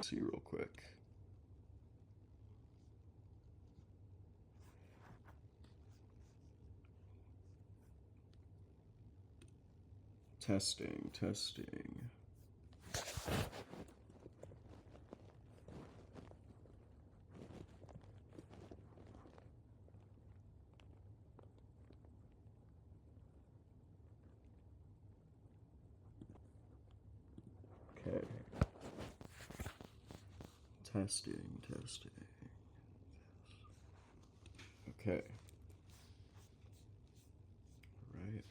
See real quick. Testing. Okay. Testing. Okay.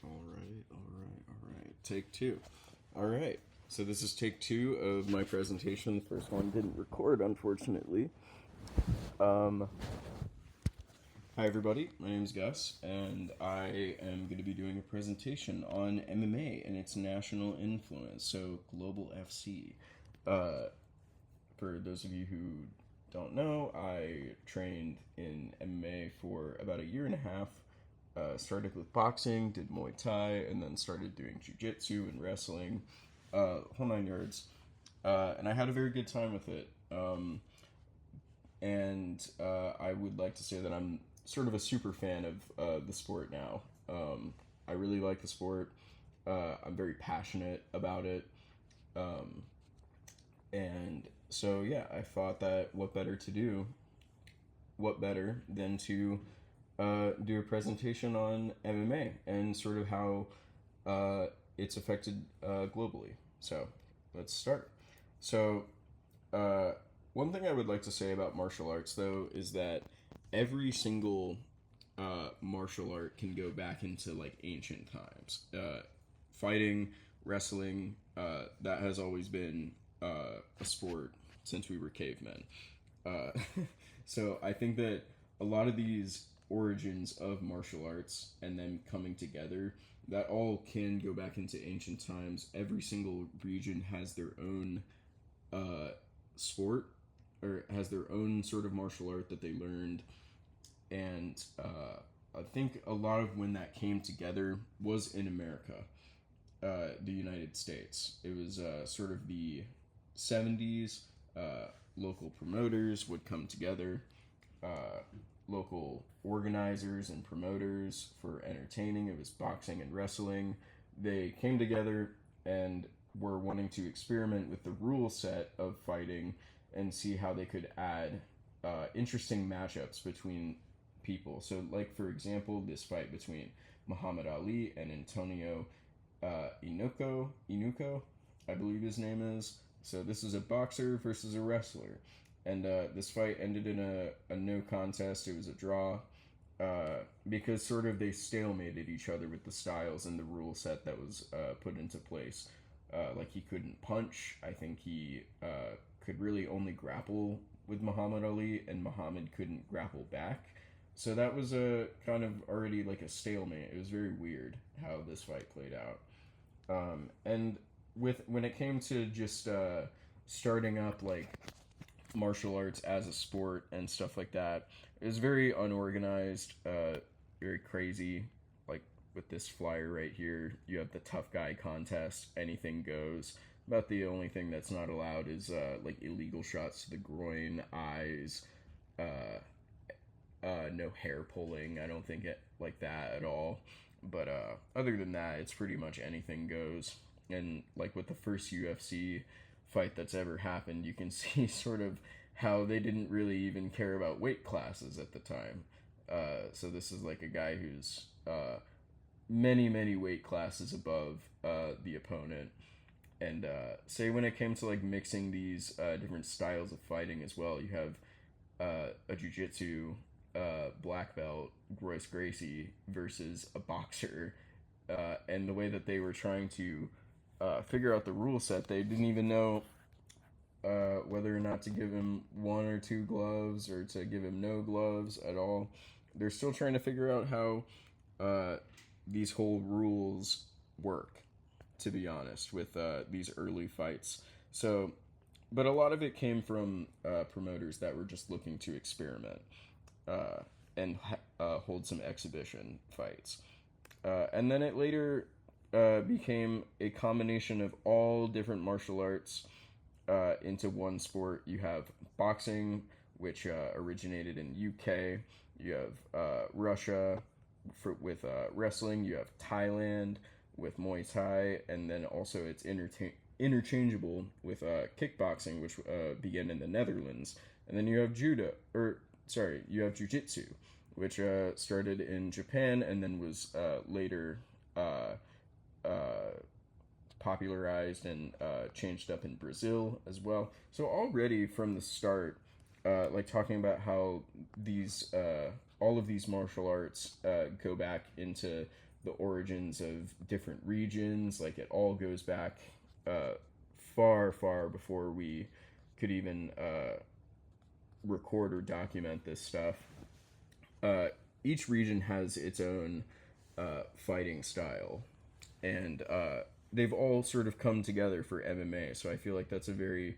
All right. Take two. All right. So this is take two of my presentation. The first one didn't record, unfortunately. Hi everybody, my name is Gus, and I am going to be doing a presentation on MMA and its national influence, so Global FC. For those of you who don't know, I trained in MMA for about a year and a half. Started with boxing, did Muay Thai, and then started doing jiu-jitsu and wrestling, whole 9 yards. And I had a very good time with it. I would like to say that I'm sort of a super fan of the sport now. I really like the sport. I'm very passionate about it. And so, yeah, I thought that what better than to do a presentation on MMA and sort of how it's affected globally. So, let's start. So, one thing I would like to say about martial arts, though, is that every single martial art can go back into like ancient times. Fighting, wrestling, that has always been a sport since we were cavemen. Uh, so I think that a lot of these origins of martial arts and them coming together, that all can go back into ancient times. Every single region has their own sport or has their own sort of martial art that they learned. And I think a lot of when that came together was in America, the United States. It was sort of the 70s. Local promoters would come together, local organizers and promoters for entertaining. It was boxing and wrestling. They came together and were wanting to experiment with the rule set of fighting and see how they could add interesting matchups between people. So, like for example, this fight between Muhammad Ali and Antonio Inuko, I believe his name is. So this is a boxer versus a wrestler, and this fight ended in a no contest. It was a draw. Because sort of they stalemated each other with the styles and the rule set that was put into place. Like he couldn't punch. I think he could really only grapple with Muhammad Ali, and Muhammad couldn't grapple back. So that was a kind of already like a stalemate. It was very weird how this fight played out. And with when it came to just starting up like martial arts as a sport and stuff like that, it was very unorganized, very crazy. Like with this flyer right here, you have the tough guy contest, anything goes. About the only thing that's not allowed is like illegal shots to the groin, eyes, no hair pulling. I don't think it like that at all. But other than that, it's pretty much anything goes. And like with the first UFC fight that's ever happened, you can see sort of how they didn't really even care about weight classes at the time. So this is like a guy who's many weight classes above the opponent. And say when it came to like mixing these different styles of fighting as well, you have a jiu-jitsu black belt, Royce Gracie, versus a boxer. And the way that they were trying to figure out the rule set, they didn't even know whether or not to give him one or two gloves or to give him no gloves at all. They're still trying to figure out how these whole rules work, to be honest, with these early fights. So, but a lot of it came from promoters that were just looking to experiment and hold some exhibition fights. And then it later became a combination of all different martial arts into one sport, you have boxing, which originated in UK. You have Russia with wrestling. You have Thailand with Muay Thai, and then also it's interchangeable with kickboxing, which began in the Netherlands. And then you have you have jujitsu, which started in Japan and then was later popularized and changed up in Brazil as well. So already from the start, like talking about how these all of these martial arts go back into the origins of different regions. Like it all goes back far, far before we could even record or document this stuff. Each region has its own fighting style, and they've all sort of come together for MMA. So I feel like that's a very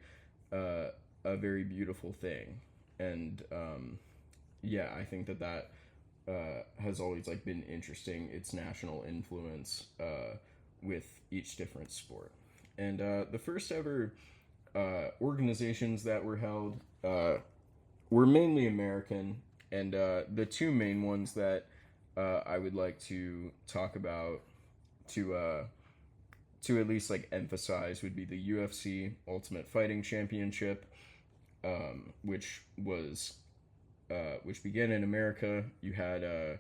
beautiful thing, and yeah, I think that has always like been interesting. Its national influence with each different sport, and the first ever organizations that were held were mainly American, and the two main ones that I would like to talk about to at least like emphasize would be the UFC Ultimate Fighting Championship, which began in America. You had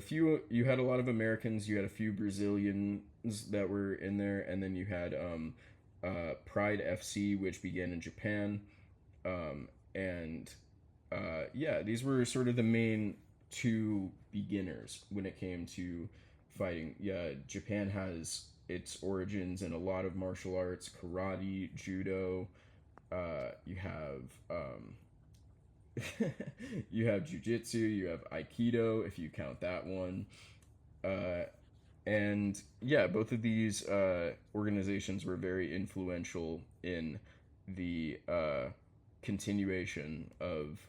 you had a lot of Americans, you had a few Brazilians that were in there, and then you had Pride FC, which began in Japan, and yeah, these were sort of the main two beginners when it came to fighting. Yeah, Japan has its origins in a lot of martial arts, karate, judo. You have you have jujitsu, you have aikido, if you count that one. And yeah, both of these organizations were very influential in the continuation of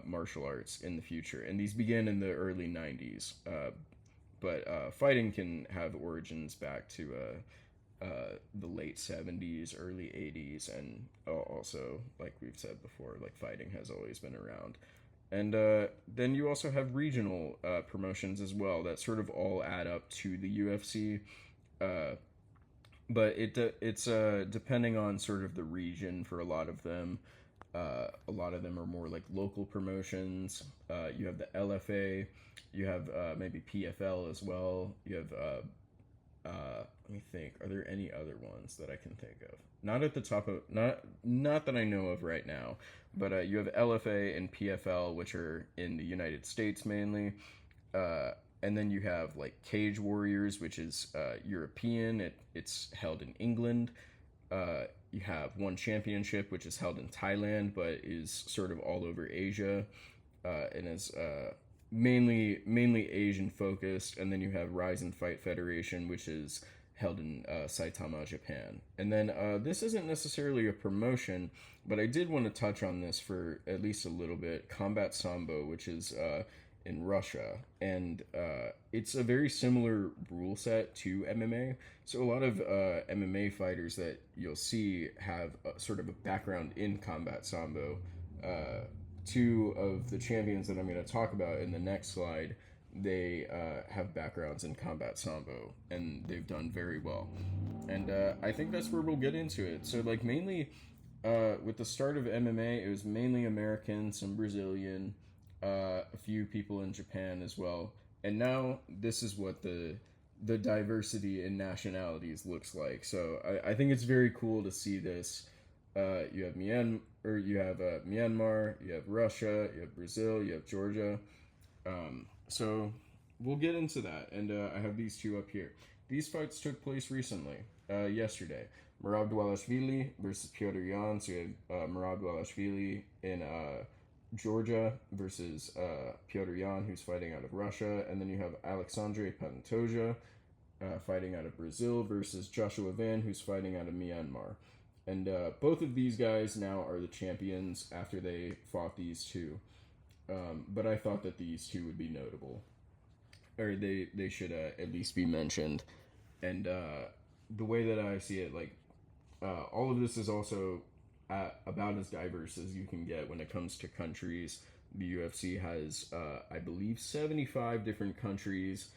martial arts in the future. And these began in the early 90s. But fighting can have origins back to the late 70s, early 80s, and also, like we've said before, like fighting has always been around. And then you also have regional promotions as well that sort of all add up to the UFC. But it's depending on sort of the region for a lot of them. A lot of them are more like local promotions. You have the LFA, you have maybe PFL as well. You have let me think. Are there any other ones that I can think of? Not at the top of not that I know of right now. But you have LFA and PFL, which are in the United States mainly. And then you have like Cage Warriors, which is European. It's held in England. You have One Championship, which is held in Thailand, but is sort of all over Asia, and is mainly Asian focused. And then you have Rise and Fight Federation, which is held in Saitama, Japan. And then this isn't necessarily a promotion, but I did want to touch on this for at least a little bit. Combat Sambo, which is in Russia, and it's a very similar rule set to MMA. So a lot of MMA fighters that you'll see have sort of a background in Combat Sambo. Two of the champions that I'm going to talk about in the next slide, they have backgrounds in Combat Sambo, and they've done very well. And I think that's where we'll get into it. So like mainly with the start of MMA, it was mainly American, some Brazilian, a few people in Japan as well. And now this is what the diversity in nationalities looks like. So I think it's very cool to see this. You have Myanmar, you have Russia, you have Brazil, you have Georgia. So we'll get into that. And I have these two up here. These fights took place recently, yesterday. Merab Dvalishvili versus Piotr Yan. So you have Merab Dvalishvili in Georgia versus Piotr Yan, who's fighting out of Russia. And then you have Alexandre Pantoja fighting out of Brazil versus Joshua Van, who's fighting out of Myanmar. And both of these guys now are the champions after they fought these two. But I thought that these two would be notable. Or they should at least be mentioned. And the way that I see it, like, All of this is also about as diverse as you can get when it comes to countries. The UFC has, I believe, 75 different countries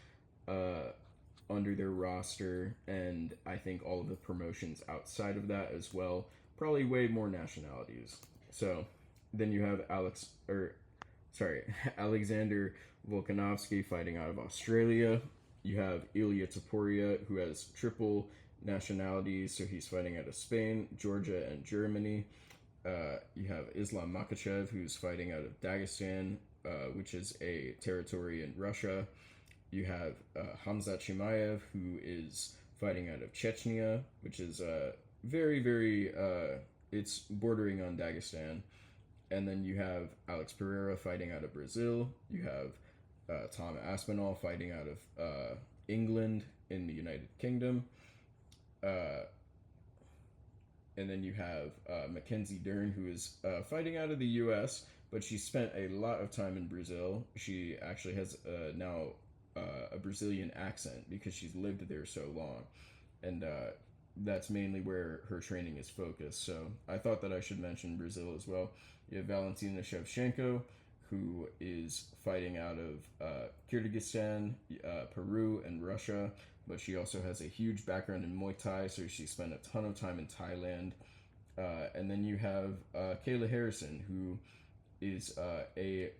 under their roster, and I think all of the promotions outside of that as well. Probably way more nationalities. So then you have Alexander Volkanovski fighting out of Australia. You have Ilya Topuria, who has triple nationalities, so he's fighting out of Spain, Georgia, and Germany. You have Islam Makhachev, who's fighting out of Dagestan, which is a territory in Russia. You have Hamzat Chimaev, who is fighting out of Chechnya, which is very, very, it's bordering on Dagestan. And then you have Alex Pereira fighting out of Brazil. You have Tom Aspinall fighting out of England in the United Kingdom. And then you have Mackenzie Dern, who is fighting out of the U.S., but she spent a lot of time in Brazil. She actually has now a Brazilian accent because she's lived there so long. And that's mainly where her training is focused. So I thought that I should mention Brazil as well. You have Valentina Shevchenko, who is fighting out of Kyrgyzstan, Peru, and Russia. But she also has a huge background in Muay Thai, so she spent a ton of time in Thailand. And then you have Kayla Harrison, who is I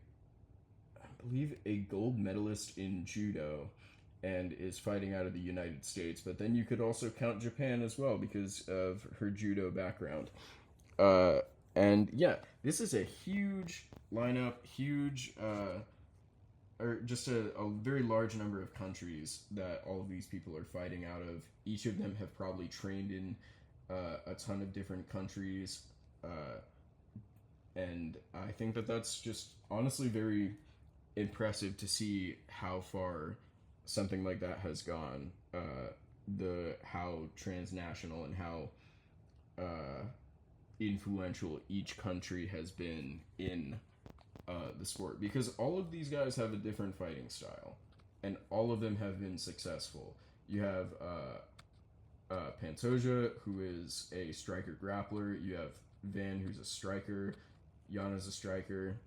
believe, a gold medalist in judo and is fighting out of the United States. But then you could also count Japan as well because of her judo background. And yeah, this is a huge lineup, or just a very large number of countries that all of these people are fighting out of. Each of them have probably trained in a ton of different countries. And I think that that's just honestly very impressive to see how far something like that has gone. How transnational and how influential each country has been in the sport, because all of these guys have a different fighting style and all of them have been successful. You have Pantoja, who is a striker grappler. You have Van, who's a striker. Yana's a striker.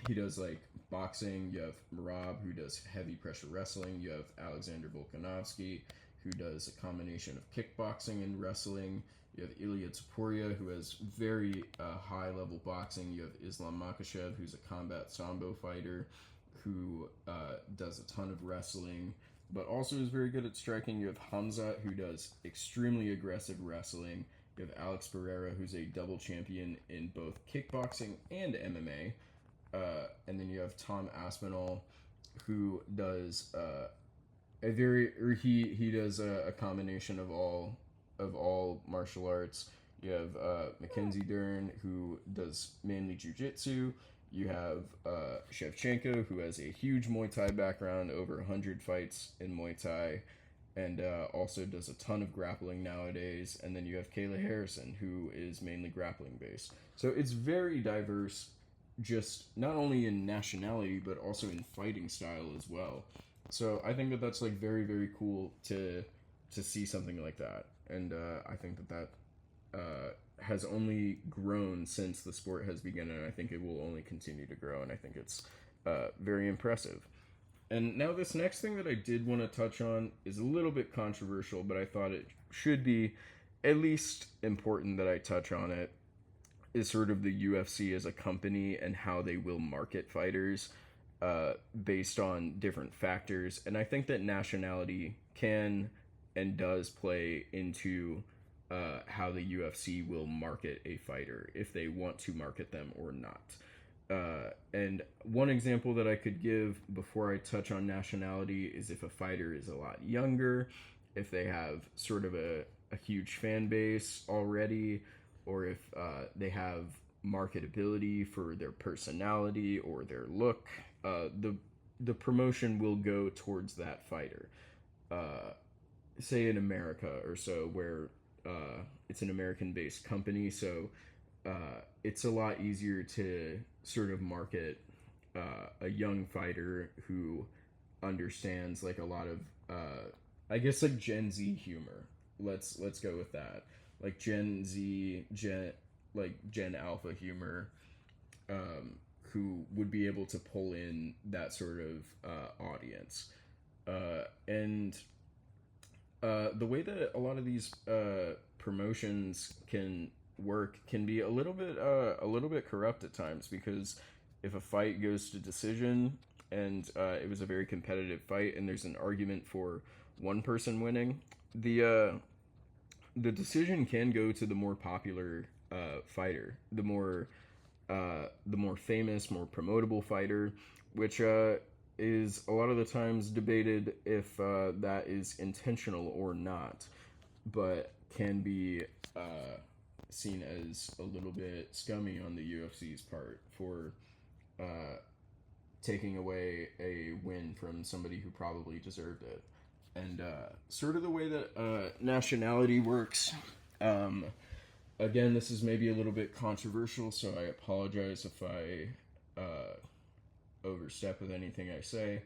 He does like boxing. You have Marab, who does heavy pressure wrestling. You have Alexander Volkanovski, who does a combination of kickboxing and wrestling. You have Ilya Topuria, who has very high level boxing. You have Islam Makhachev, who's a combat sambo fighter, who does a ton of wrestling, but also is very good at striking. You have Hamzat, who does extremely aggressive wrestling. You have Alex Pereira, who's a double champion in both kickboxing and MMA. And then you have Tom Aspinall, who does he does a combination of all martial arts. You have Mackenzie Dern, who does mainly jiu-jitsu. You have Shevchenko, who has a huge Muay Thai background, over 100 fights in Muay Thai, and also does a ton of grappling nowadays. And then you have Kayla Harrison, who is mainly grappling based. So it's very diverse, just not only in nationality, but also in fighting style as well. So I think that that's like very, very cool to see something like that. And I think that has only grown since the sport has begun, and I think it will only continue to grow, and I think it's very impressive. And now this next thing that I did want to touch on is a little bit controversial, but I thought it should be at least important that I touch on it, is sort of the UFC as a company and how they will market fighters based on different factors. And I think that nationality can and does play into how the UFC will market a fighter, if they want to market them or not. And one example that I could give before I touch on nationality is if a fighter is a lot younger, if they have sort of a huge fan base already, or if they have marketability for their personality or their look, the promotion will go towards that fighter. Say in America or so, where it's an American-based company, so it's a lot easier to sort of market a young fighter who understands like a lot of I guess like Gen Z humor. Let's go with that. like Gen Z, Gen Alpha humor, who would be able to pull in that sort of audience. And the way that a lot of these promotions can work can be a little bit corrupt at times, because if a fight goes to decision and it was a very competitive fight and there's an argument for one person winning, the decision can go to the more popular fighter, the more famous, more promotable fighter, which is a lot of the times debated if that is intentional or not, but can be seen as a little bit scummy on the UFC's part for taking away a win from somebody who probably deserved it. And sort of the way that nationality works. Again, this is maybe a little bit controversial, so I apologize if I overstep with anything I say.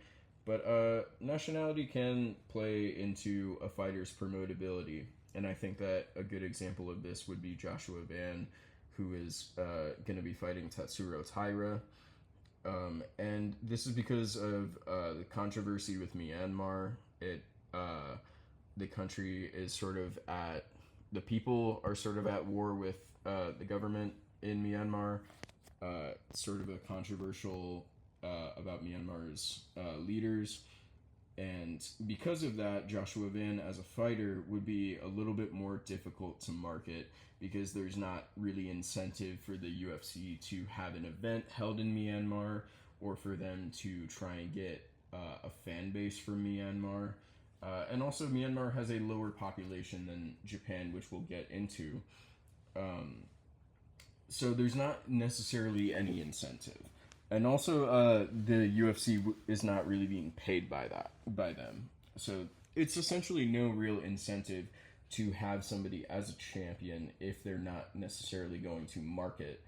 But nationality can play into a fighter's promotability, and I think that a good example of this would be Joshua Van, who is going to be fighting Tatsuro Taira. And this is because of the controversy with Myanmar. The country is sort of at the people are sort of at war with the government in Myanmar. Sort of a controversial about Myanmar's leaders, and because of that, Joshua Van as a fighter would be a little bit more difficult to market, because there's not really incentive for the UFC to have an event held in Myanmar, or for them to try and get a fan base from Myanmar. And also, Myanmar has a lower population than Japan, which we'll get into. So there's not necessarily any incentive. And also, the UFC is not really being paid by them. So it's essentially no real incentive to have somebody as a champion if they're not necessarily going to market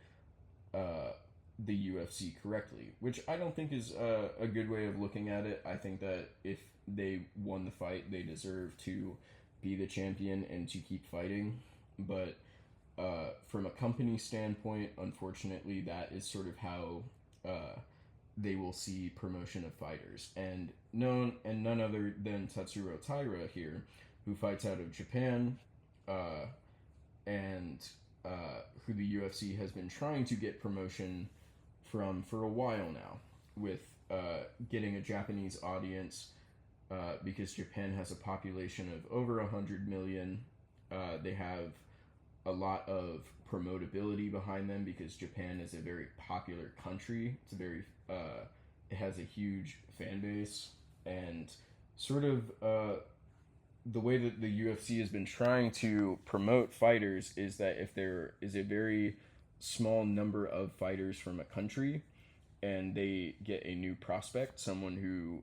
the UFC correctly, which I don't think is a good way of looking at it. I think that if they won the fight, they deserve to be the champion and to keep fighting. But from a company standpoint, unfortunately, that is sort of how they will see promotion of fighters. And none other than Tatsuro Taira here, who fights out of Japan, and who the UFC has been trying to get promotion from for a while now, with getting a Japanese audience, because Japan has a population of over 100 million. They have a lot of promotability behind them, because Japan is a very popular country. It's a very it has a huge fan base, and sort of the way that the UFC has been trying to promote fighters is that if there is a very small number of fighters from a country and they get a new prospect, someone who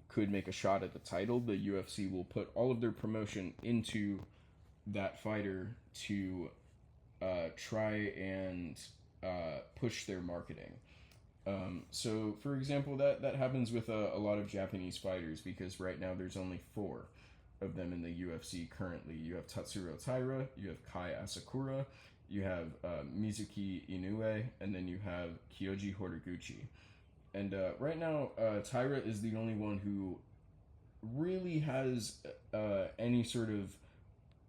could make a shot at the title, the UFC will put all of their promotion into that fighter to try and push their marketing. So, for example, that happens with a lot of Japanese fighters, because right now there's only 4 of them in the UFC currently. You have Tatsuro Taira, you have Kai Asakura, you have Mizuki Inoue, and then you have Kyoji Horiguchi. And right now, Taira is the only one who really has any sort of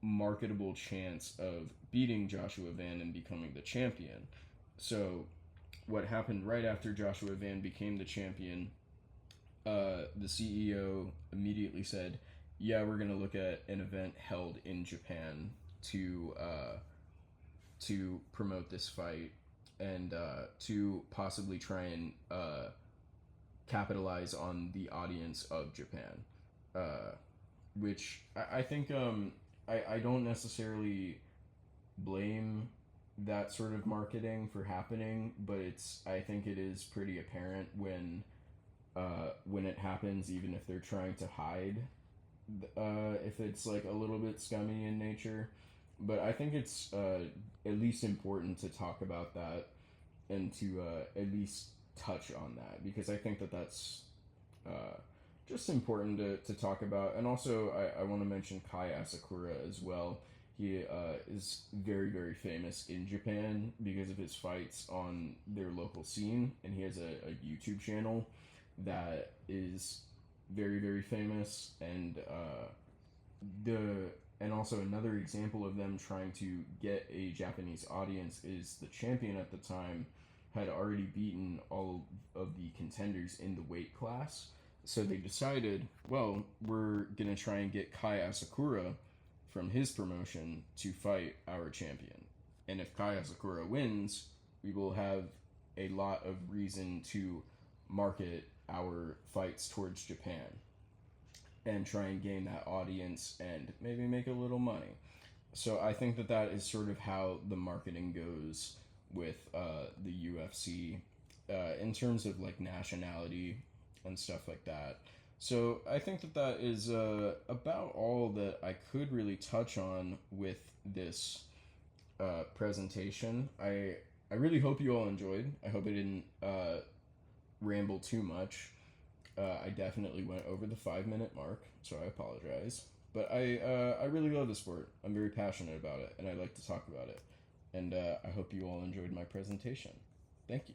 marketable chance of beating Joshua Van and becoming the champion. So what happened right after Joshua Van became the champion, the CEO immediately said, yeah, we're going to look at an event held in Japan to promote this fight, and to possibly try and capitalize on the audience of Japan, which I think I don't necessarily blame that sort of marketing for happening, but I think it is pretty apparent when it happens, even if they're trying to hide if it's like a little bit scummy in nature. But I think it's at least important to talk about that, and to at least touch on that, because I think that that's just important to talk about. And also, I want to mention Kai Asakura as well. He is very, very famous in Japan because of his fights on their local scene, and he has a YouTube channel that is very, very famous. And also another example of them trying to get a Japanese audience is the champion at the time had already beaten all of the contenders in the weight class. So they decided, well, we're going to try and get Kai Asakura from his promotion to fight our champion. And if Kai Asakura wins, we will have a lot of reason to market our fights towards Japan and try and gain that audience and maybe make a little money. So I think that that is sort of how the marketing goes with the UFC in terms of like nationality and stuff like that. So I think that that is about all that I could really touch on with this presentation. I really hope you all enjoyed. I hope I didn't ramble too much. I definitely went over the 5-minute mark, so I apologize. But I really love the sport. I'm very passionate about it, and I like to talk about it. And I hope you all enjoyed my presentation. Thank you.